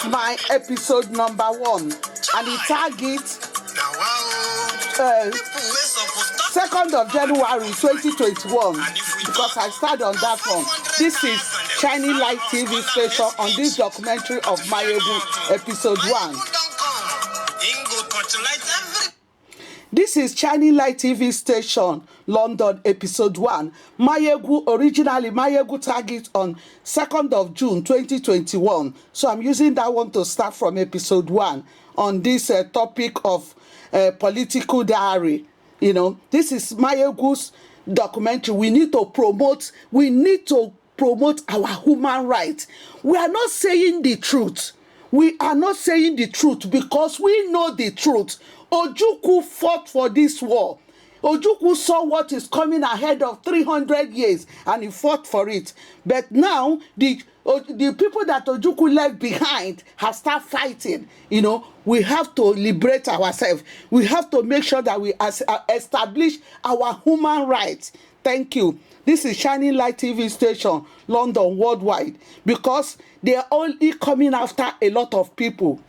is my episode number 1, and the target 2nd of January 2021, because I started on that one. This is Shining Light TV station on this documentary of Mayegun episode 1. This is Shining Light TV station, London, episode 1. Mayegun, originally Mayegun target on 2nd of June 2021. So I'm using that one to start from episode 1 on this topic of political diary. You know, this is Mayegun's documentary. We need to promote our human rights. We are not saying the truth. We are not saying the truth because we know the truth. Ojukwu fought for this war. Ojukwu saw what is coming ahead of 300 years and he fought for it. But now the people that Ojukwu left behind have started fighting. You know, we have to liberate ourselves. We have to make sure that we establish our human rights. Thank you. This is Shining Light TV station, London, worldwide, because they are only coming after a lot of people.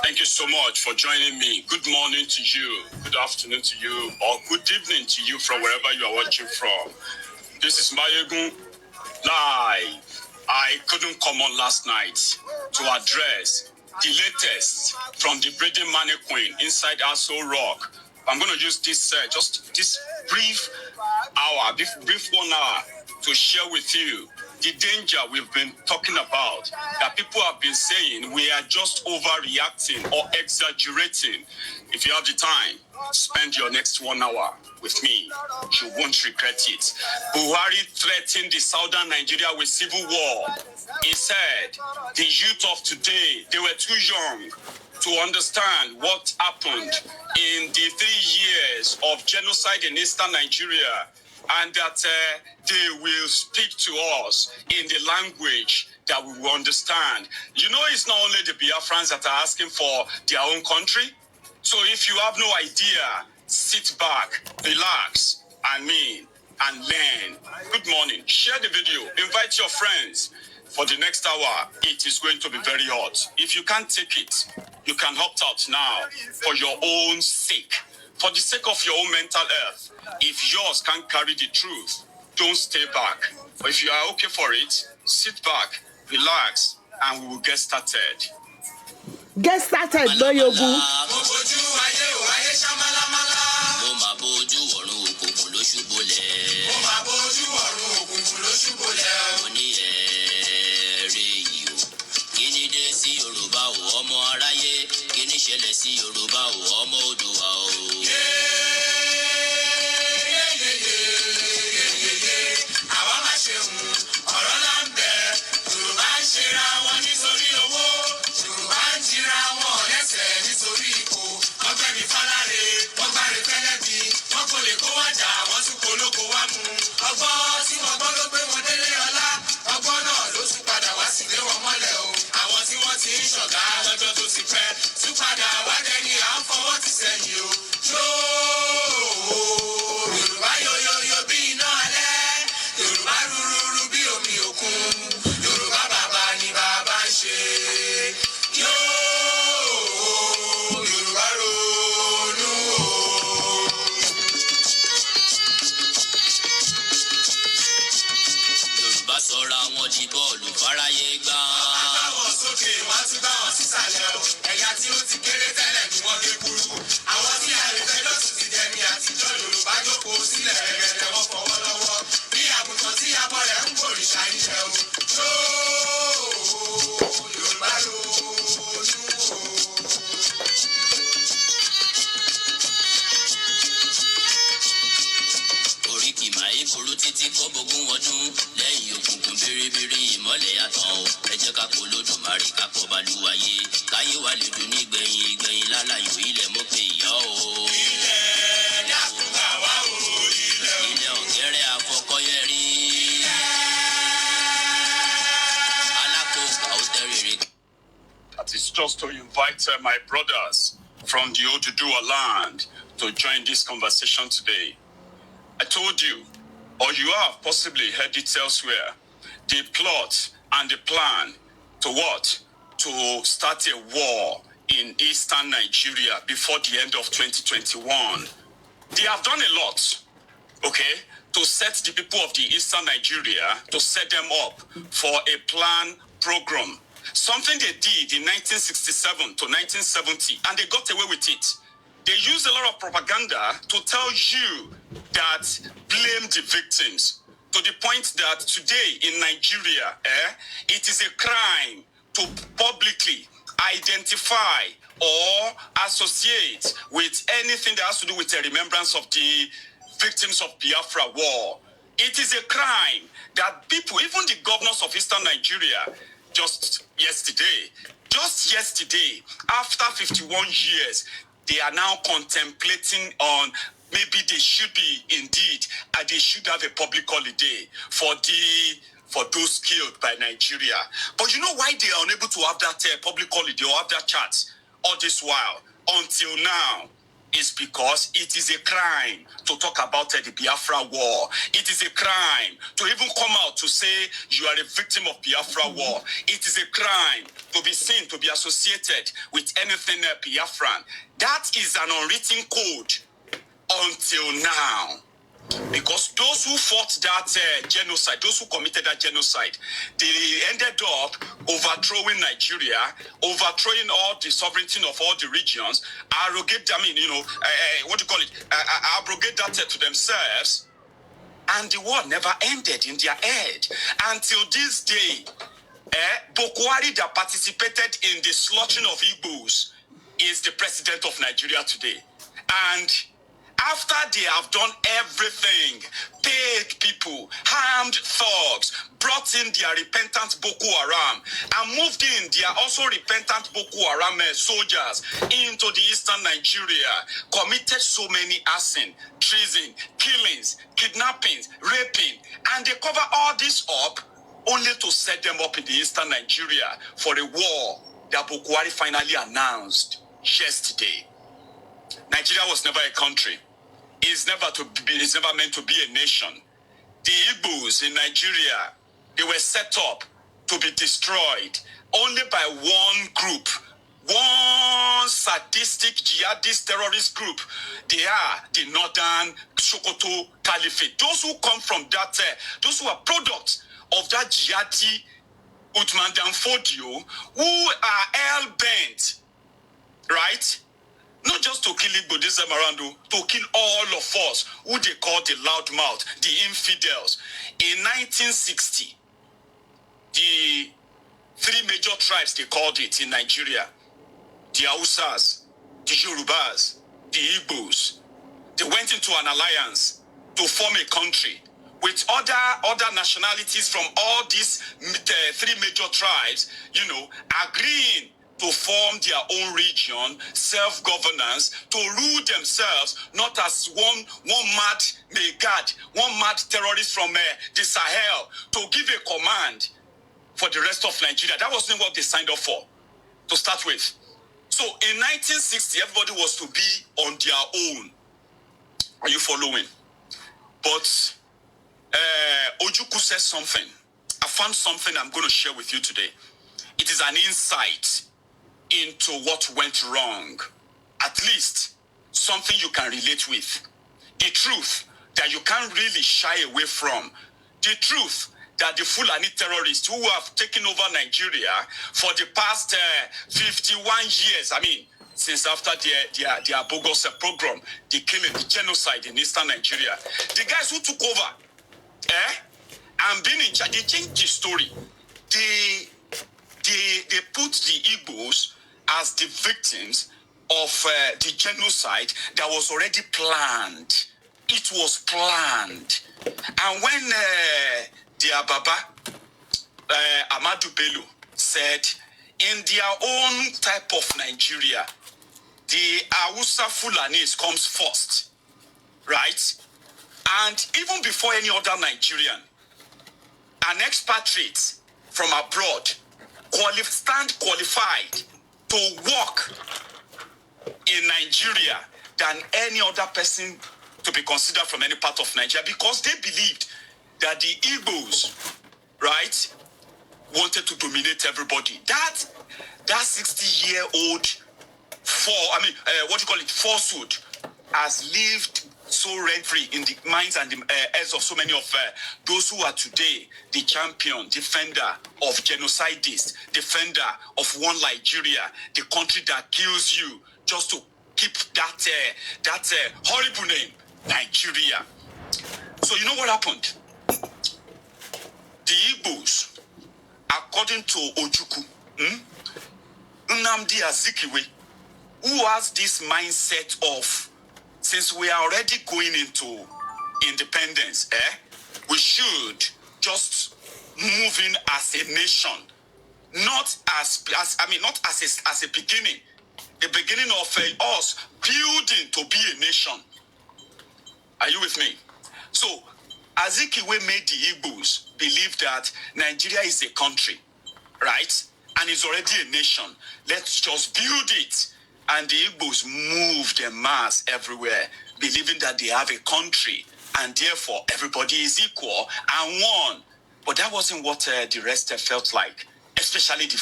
Thank you so much for joining me. Good morning to you, good afternoon to you, or good evening to you from wherever you are watching from. This is Mayegun live. I couldn't come on last night to address the latest from the Braden Mannequin inside Aso Rock. I'm going to use this just this brief 1 hour to share with you the danger we've been talking about, that people have been saying we are just overreacting or exaggerating. If you have the time, spend your next 1 hour with me. You won't regret it. Buhari threatened the southern Nigeria with civil war. He said the youth of today, they were too young to understand what happened in the 3 years of genocide in eastern Nigeria, and that they will speak to us in the language that we will understand. You know, it's not only the Biafrans that are asking for their own country. So if you have no idea, sit back, relax, and learn. Good morning. Share the video. Invite your friends. For the next hour, it is going to be very hot. If you can't take it, you can opt out now for your own sake. For the sake of your own mental health. If yours can't carry the truth, don't stay back. But if you are okay for it, sit back, relax, and we will get started. Get started, Mayegun. That is just to invite my brothers from the Oduduwa land to join this conversation today. I told you, or you have possibly heard it elsewhere, the plot and the plan to what? To start a war in eastern Nigeria before the end of 2021. They have done a lot, okay, to set the people of the eastern Nigeria, to set them up for a plan program. Something they did in 1967 to 1970, and they got away with it. They used a lot of propaganda to tell you that blame the victims, to the point that today in Nigeria, it is a crime to publicly identify or associate with anything that has to do with the remembrance of the victims of Biafra war. It is a crime that people, even the governors of eastern Nigeria, just yesterday, after 51 years, they are now contemplating on maybe they should be indeed, and they should have a public holiday for those killed by Nigeria. But you know why they are unable to have that public holiday or have that chat all this while until now? Is because it is a crime to talk about the Biafra war. It is a crime to even come out to say you are a victim of Biafra war. It is a crime to be seen, to be associated with anything Biafran. That is an unwritten code until now. Because those who fought that genocide, those who committed that genocide, they ended up overthrowing Nigeria, overthrowing all the sovereignty of all the regions, abrogate that to themselves, and the war never ended in their head. Until this day, Boko Haram that participated in the slaughtering of Igbos is the president of Nigeria today. And after they have done everything, paid people, harmed thugs, brought brought in their repentant Boko Haram and moved in their also repentant Boko Haram soldiers into the eastern Nigeria, committed so many arson, treason, killings, kidnappings, raping, and they cover all this up only to set them up in the eastern Nigeria for a war that Boko Haram finally announced yesterday. Nigeria was never a country. It's never meant to be a nation. The Igbos in Nigeria, they were set up to be destroyed only by one group, one sadistic jihadist terrorist group. They are the Northern Sokoto Caliphate. Those who come from that, those who are products of that jihadi Uthman Dan Fodio, who are hell-bent, right? Not just to kill Igbo this time around, to kill all of us, who they call the loudmouth, the infidels. In 1960, the three major tribes, they called it in Nigeria, the Hausas, the Yorubas, the Igbos, they went into an alliance to form a country with other nationalities from all these three major tribes, agreeing to form their own region, self-governance, to rule themselves, not as one mad megad, one mad terrorist from the Sahel, to give a command for the rest of Nigeria. That wasn't what they signed up for, to start with. So in 1960, everybody was to be on their own. Are you following? But Ojukwu says something. I found something I'm going to share with you today. It is an insight into what went wrong. At least something you can relate with. The truth that you can't really shy away from. The truth that the Fulani terrorists who have taken over Nigeria for the past 51 years, since after their bogus program, the killing, the genocide in eastern Nigeria, the guys who took over, and being in charge, they changed the story. They put the Igbos as the victims of the genocide that was already planned. It was planned. And when their Baba, Ahmadu Bello, said, in their own type of Nigeria, the Hausa Fulanis comes first, right? And even before any other Nigerian, an expatriate from abroad qualified to work in Nigeria than any other person to be considered from any part of Nigeria, because they believed that the Igbos, right, wanted to dominate everybody. That 60-year-old falsehood has lived so rent-free in the minds and the heads of so many of those who are today the champion, defender of genocidists, defender of one Nigeria, the country that kills you, just to keep that horrible name, Nigeria. So you know what happened? The Igbos, according to Ojukwu, Nnamdi Azikiwe, who has this mindset of, since we are already going into independence, we should just move in as a nation, not as a beginning, the beginning of us building to be a nation. Are you with me? So Azikiwe made the Igbos believe that Nigeria is a country, right? And it's already a nation. Let's just build it. And the Igbos moved en masse everywhere, believing that they have a country, and therefore everybody is equal and one. But that wasn't what the rest felt like, especially the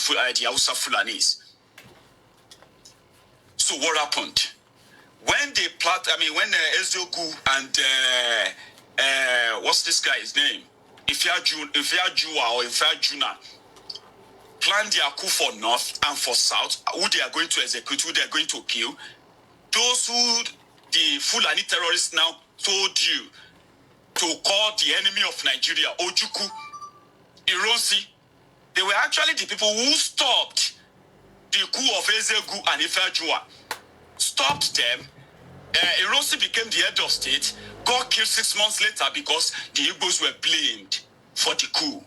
Hausa Fulanis. So what happened? When they when Eziogu and what's this guy's name? Ifeajua or Ifeajuna planned their coup for North and for South, who they are going to execute, who they are going to kill. Those who the Fulani terrorists now told you to call the enemy of Nigeria, Ojukwu, Ironsi, they were actually the people who stopped the coup of Ezegu and Ifeajua. Stopped them. Ironsi became the head of state, got killed 6 months later because the Igbos were blamed for the coup.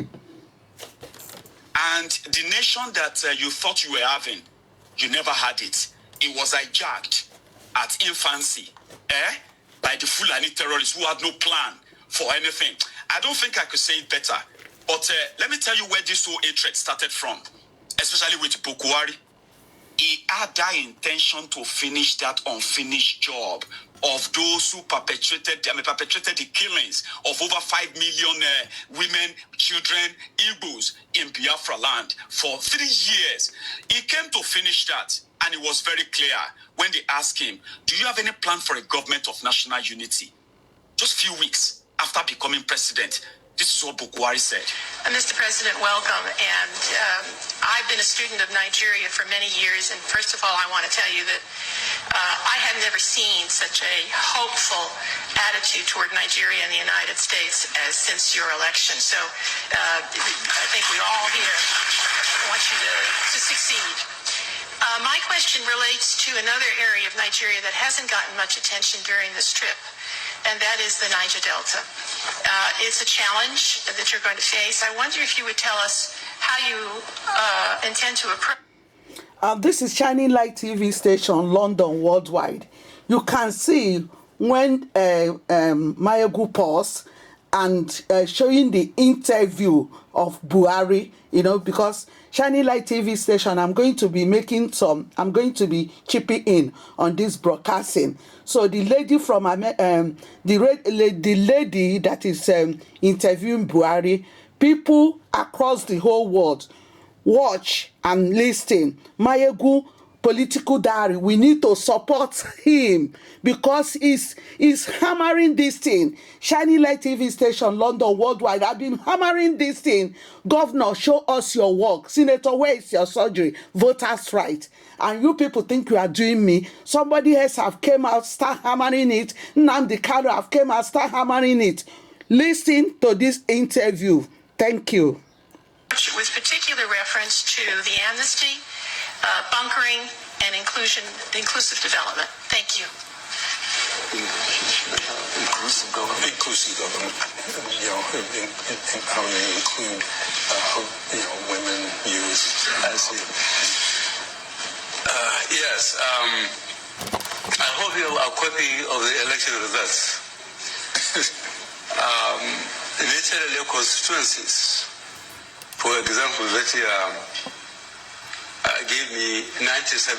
And the nation that you thought you were having, you never had it. It was hijacked at infancy by the Fulani terrorists who had no plan for anything. I don't think I could say it better. But let me tell you where this whole hatred started from, especially with Bokuwari. He had that intention to finish that unfinished job of those who perpetrated the killings of over 5 million women, children, Igbos in Biafra land for 3 years. He came to finish that, and it was very clear when they asked him, do you have any plan for a government of national unity? Just a few weeks after becoming president, this is what Bokuwari said. Mr. President, welcome. And I've been a student of Nigeria for many years. And first of all, I want to tell you that I have never seen such a hopeful attitude toward Nigeria and the United States as since your election. So I think we all here want you to succeed. My question relates to another area of Nigeria that hasn't gotten much attention during this trip, and that is the Niger Delta. It's a challenge that you're going to face. I wonder if you would tell us how you intend to approach. This is Shining Light TV station, London Worldwide. You can see when Mayegu paused and showing the interview of Buhari, because Shining Light TV station, I'm going to be chipping in on this broadcasting. So the lady from the lady that is interviewing Buhari, people across the whole world watch and listen. Mayegu political diary, we need to support him because he's hammering this thing. Shining Light TV station, London Worldwide, I've been hammering this thing. Governor, show us your work. Senator, where is your surgery? Voters' right. And you people think you are doing me. Somebody else have came out, start hammering it. Nnamdi Kanu have came out, start hammering it. Listen to this interview. Thank you. With particular reference to the amnesty, bunkering, and inclusive development. Thank you. Inclusive government. Inclusive government. How they include, women, youth. Yes. I hope you have a copy of the election results. Literally constituencies, for example, that gave me 97%,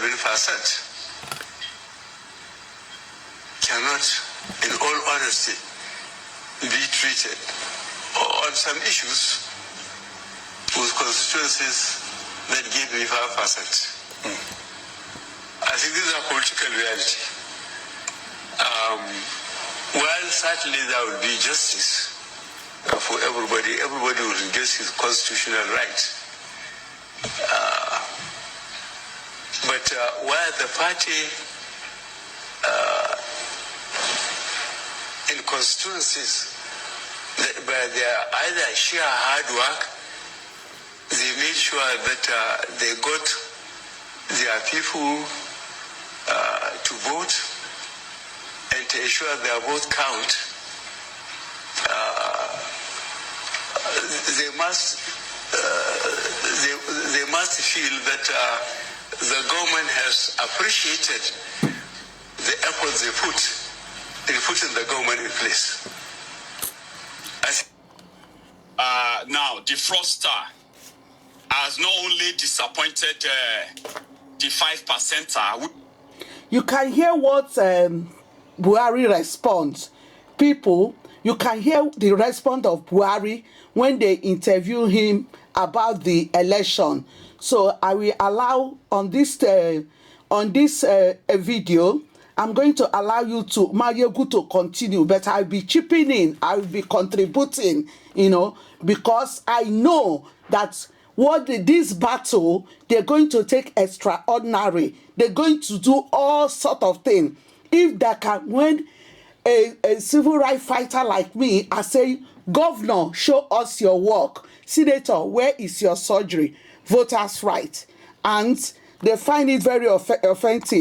cannot, in all honesty, be treated on some issues with constituencies that gave me 5%. I think this is a political reality. While certainly there will be justice for everybody will get his constitutional right. But while the party in constituencies, by their either sheer hard work, they made sure that they got their people to vote and to ensure their vote count. They must feel that the government has appreciated the efforts they put in putting the government in place. Now, the fraudster has not only disappointed the 5%. You can hear what Buhari responds. People, you can hear the response of Buhari when they interview him about the election. So I will allow on this video, I'm going to allow you to Mayegu to continue, but I'll be chipping in, I will be contributing, because I know that this battle, they're going to take extraordinary. They're going to do all sort of things. If they can, when a civil rights fighter like me, I say, Governor, show us your work. Senator, where is your surgery? Voters' right. And they find it very offensive.